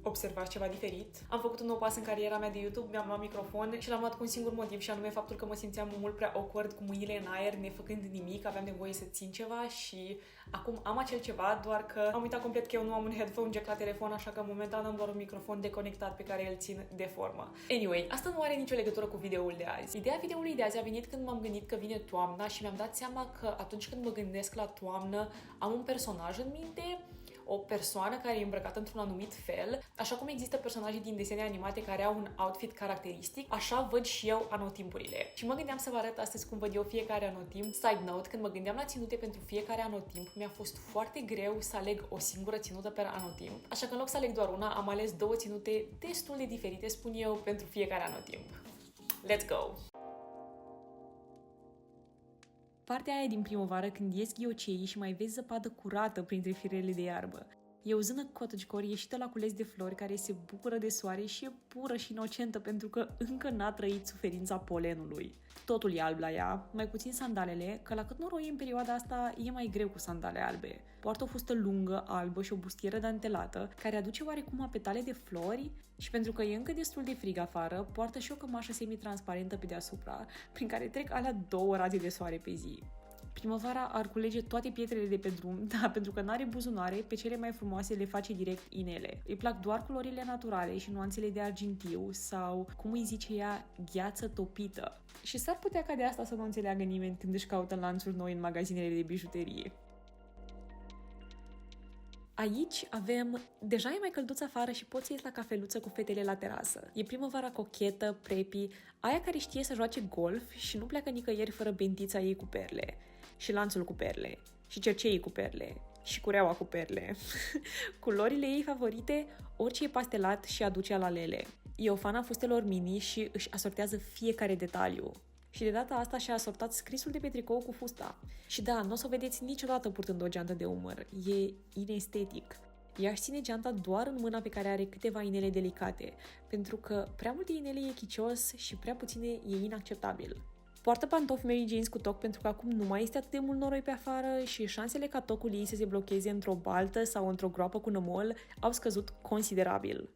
observați ceva diferit. Am făcut un nou pas în cariera mea de YouTube, mi-am luat microfon și l-am luat cu un singur motiv, și anume faptul că mă simțeam mult prea awkward cu mâinile în aer, nefăcând nimic, aveam nevoie să țin ceva și acum am acel ceva, doar că am uitat complet că eu nu am un headphone jack la telefon, așa că momentan am doar un microfon deconectat pe care îl țin de formă. Anyway, asta nu are nicio legătură cu videoul de azi. Ideea videoului de azi a venit când m-am gândit că vine toamna și mi-am dat seama că atunci când mă gândesc la toamnă, am un personaj în minte, o persoană care e îmbrăcată într-un anumit fel. Așa cum există personaje din desene animate care au un outfit caracteristic, așa văd și eu anotimpurile. Și mă gândeam să vă arăt astăzi cum văd eu fiecare anotimp. Side note, când mă gândeam la ținute pentru fiecare anotimp, mi-a fost foarte greu să aleg o singură ținută per anotimp. Așa că în loc să aleg doar una, am ales două ținute destul de diferite, spun eu, pentru fiecare anotimp. Let's go! Partea aia din primăvară când ies ghioceii și mai vezi zăpadă curată printre firele de iarbă. E o zână cottagecore ieșită la cules de flori care se bucură de soare și e pură și inocentă pentru că încă n-a trăit suferința polenului. Totul e alb la ea, mai puțin sandalele, că la cât noroi în perioada asta e mai greu cu sandale albe. Poartă o fustă lungă, albă și o bustieră dantelată, care aduce oarecum petale de flori și pentru că e încă destul de frig afară, poartă și o cămașă semi-transparentă pe deasupra, prin care trec alea 2 raze de soare pe zi. Primăvara ar culege toate pietrele de pe drum, dar pentru că n-are buzunare, pe cele mai frumoase le face direct inele. Îi plac doar culorile naturale și nuanțele de argintiu sau, cum îi zice ea, gheață topită. Și s-ar putea ca de asta să nu înțeleagă nimeni când își caută lanțuri noi în magazinele de bijuterie. Aici avem, deja e mai călduț afară și poți să ies la cafeluță cu fetele la terasă. E primăvara cochetă, preppy, aia care știe să joace golf și nu pleacă nicăieri fără bentița ei cu perle. Și lanțul cu perle. Și cerceii cu perle. Și cureaua cu perle. Culorile ei favorite, orice e pastelat și aduce alalele. E o fană a fustelor mini și își asortează fiecare detaliu. Și de data asta și-a asortat scrisul de pe tricou cu fusta. Și da, nu o să o vedeți niciodată purtând o geantă de umăr. E inestetic. Ea își ține geanta doar în mâna pe care are câteva inele delicate, pentru că prea multe inele e chicios și prea puține e inacceptabil. Poartă pantofi Mary Janes cu toc pentru că acum nu mai este atât de mult noroi pe afară și șansele ca tocul ei să se blocheze într-o baltă sau într-o groapă cu nămol au scăzut considerabil.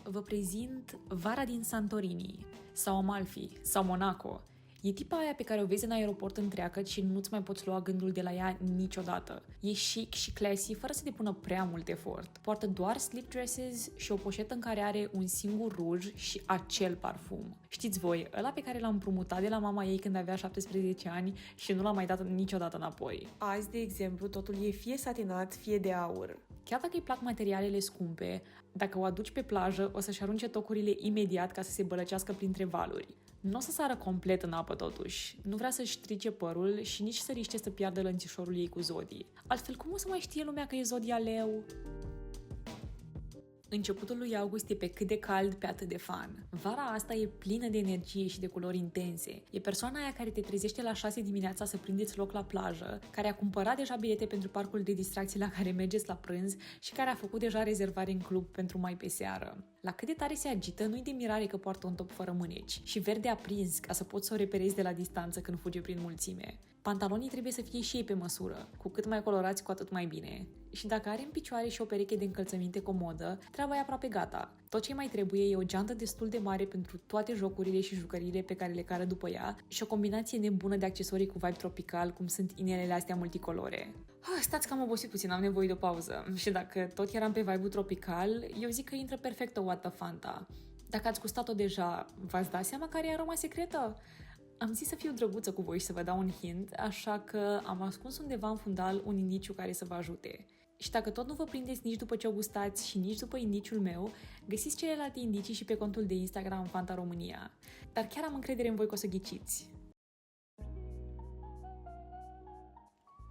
Vă prezint vara din Santorini, sau Amalfi, sau Monaco. E tipa aia pe care o vezi în aeroport întreagă și nu-ți mai poți lua gândul de la ea niciodată. E chic și classy, fără să depună prea mult efort. Poartă doar slip dresses și o poșetă în care are un singur ruj și acel parfum. Știți voi, ăla pe care l-am împrumutat de la mama ei când avea 17 ani și nu l-am mai dat niciodată înapoi. Azi, de exemplu, totul e fie satinat, fie de aur. Chiar dacă îi plac materialele scumpe, dacă o aduci pe plajă, o să-și arunce tocurile imediat ca să se bălăcească printre valuri. Nu o să sară complet în apă totuși, nu vrea să-și strice părul și nici să riște să piardă lănțișorul ei cu zodii. Altfel, cum o să mai știe lumea că e zodia Leu? Începutul lui august e pe cât de cald, pe atât de fun. Vara asta e plină de energie și de culori intense. E persoana aia care te trezește la 6 dimineața să prindeți loc la plajă, care a cumpărat deja bilete pentru parcul de distracții la care mergeți la prânz și care a făcut deja rezervare în club pentru mai pe seară. La cât de tare se agită, nu-i de mirare că poartă un top fără mâneci și verde aprins ca să poți să o reperezi de la distanță când fuge prin mulțime. Pantalonii trebuie să fie și ei pe măsură, cu cât mai colorați, cu atât mai bine. Și dacă are în picioare și o pereche de încălțăminte comodă, treaba e aproape gata. Tot ce mai trebuie e o geantă destul de mare pentru toate jocurile și jucăriile pe care le cară după ea și o combinație nebună de accesorii cu vibe tropical, cum sunt inelele astea multicolore. Stați că am obosit puțin, am nevoie de o pauză. Și dacă tot eram pe vibe-ul tropical, eu zic că intră perfect o What the Fanta. Dacă ați gustat-o deja, v-ați dat seama care e aroma secretă? Am zis să fiu drăguță cu voi și să vă dau un hint, așa că am ascuns undeva în fundal un indiciu care să vă ajute. Și dacă tot nu vă prindeți nici după ce o gustați și nici după indiciul meu, găsiți celelalte indicii și pe contul de Instagram Fanta România. Dar chiar am încredere în voi că o să ghiciți.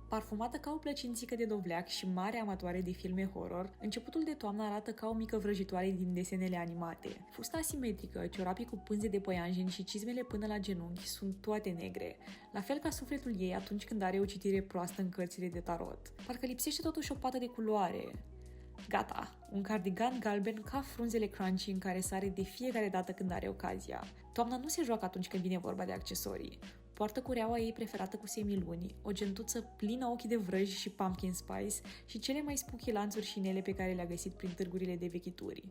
Parfumată ca o plăcințică de dovleac și mare amatoare de filme horror, începutul de toamnă arată ca o mică vrăjitoare din desenele animate. Fusta asimetrică, ciorapii cu pânze de păianjen și cizmele până la genunchi sunt toate negre, la fel ca sufletul ei atunci când are o citire proastă în cărțile de tarot. Parcă lipsește totuși o pată de culoare. Gata, un cardigan galben ca frunzele crunchy în care sare de fiecare dată când are ocazia. Toamna nu se joacă atunci când vine vorba de accesorii. Poartă cureaua ei preferată cu semiluni, o gentuță plină ochi de vrăji și pumpkin spice și cele mai spooky lanțuri și inele pe care le-a găsit prin târgurile de vechituri.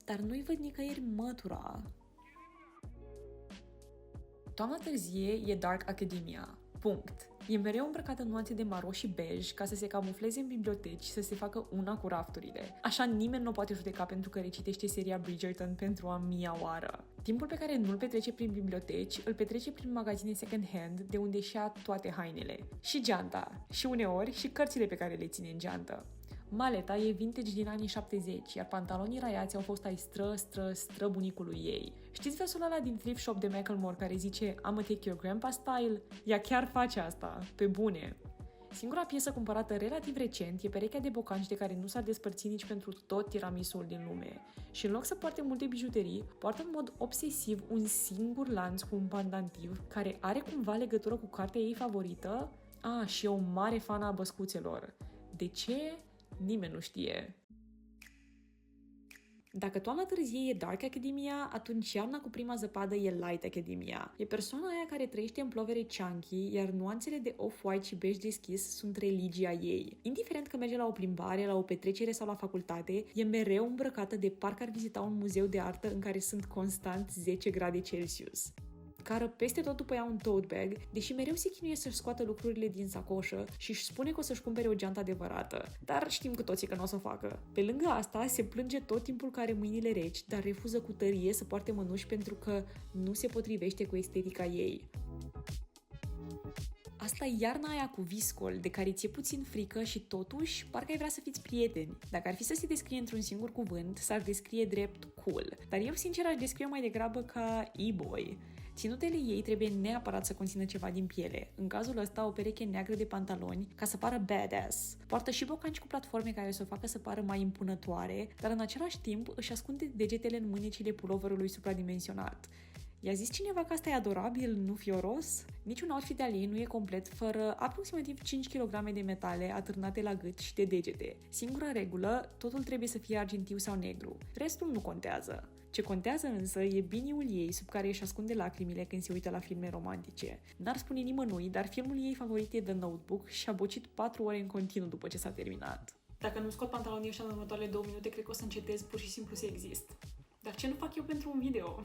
Dar nu-i văd nicăieri mătura. Toamna târzie e Dark Academia. Punct. E mereu îmbrăcată în nuanțe de maro și bej ca să se camufleze în biblioteci și să se facă una cu rafturile. Așa nimeni nu o poate judeca pentru că recitește seria Bridgerton pentru a mia oară. Timpul pe care nu-l petrece prin biblioteci, îl petrece prin magazine second-hand, de unde își ia toate hainele. Și geanta. Și uneori și cărțile pe care le ține în geantă. Maleta e vintage din anii 70, iar pantalonii raiați au fost ai stră bunicului ei. Știți versul ăla din Thrift Shop de Macklemore care zice I'ma take your grandpa style? Ea chiar face asta, pe bune. Singura piesă cumpărată relativ recent e perechea de bocanci de care nu s-ar despărți nici pentru tot tiramisul din lume. Și în loc să poarte multe bijuterii, poartă în mod obsesiv un singur lanț cu un pandantiv care are cumva legătură cu cartea ei favorită. Și e o mare fană a băscuțelor. De ce? Nimeni nu știe. Dacă toamna târzie e Dark Academia, atunci iarna cu prima zăpadă e Light Academia. E persoana aia care trăiește în plovere chunky, iar nuanțele de off-white și bej deschis sunt religia ei. Indiferent că merge la o plimbare, la o petrecere sau la facultate, e mereu îmbrăcată de parcă ar vizita un muzeu de artă în care sunt constant 10 grade Celsius. Cară peste tot după ea un tote bag, deși mereu se chinuie să-și scoată lucrurile din sacoșă și își spune că o să-și cumpere o geantă adevărată. Dar știm cu toții că nu o să o facă. Pe lângă asta, se plânge tot timpul că are mâinile reci, dar refuză cu tărie să poarte mănuși pentru că nu se potrivește cu estetica ei. Asta e iarna aia cu viscol, de care ți-e puțin frică și totuși parcă ai vrea să fiți prieteni. Dacă ar fi să se descrie într-un singur cuvânt, s-ar descrie drept cool. Dar eu sincer aș descrie mai degrabă ca e-boy. Ținutele ei trebuie neapărat să conțină ceva din piele. În cazul ăsta, o pereche neagră de pantaloni, ca să pară badass. Poartă și bocanci cu platforme care să o facă să pară mai impunătoare, dar în același timp își ascunde degetele în mânecile puloverului supradimensionat. I-a zis cineva că asta e adorabil, nu fioros? Niciun outfit de-al ei nu e complet fără aproximativ 5 kg de metale atârnate la gât și de degete. Singura regulă, totul trebuie să fie argintiu sau negru. Restul nu contează. Ce contează însă e biniul ei sub care își ascunde lacrimile când se uită la filme romantice. N-ar spune nimănui, dar filmul ei favorit e The Notebook și a bocit 4 ore în continuu după ce s-a terminat. Dacă nu scot pantalonii ăștia în următoarele 2 minute, cred că o să încetez pur și simplu să exist. Dar ce nu fac eu pentru un video?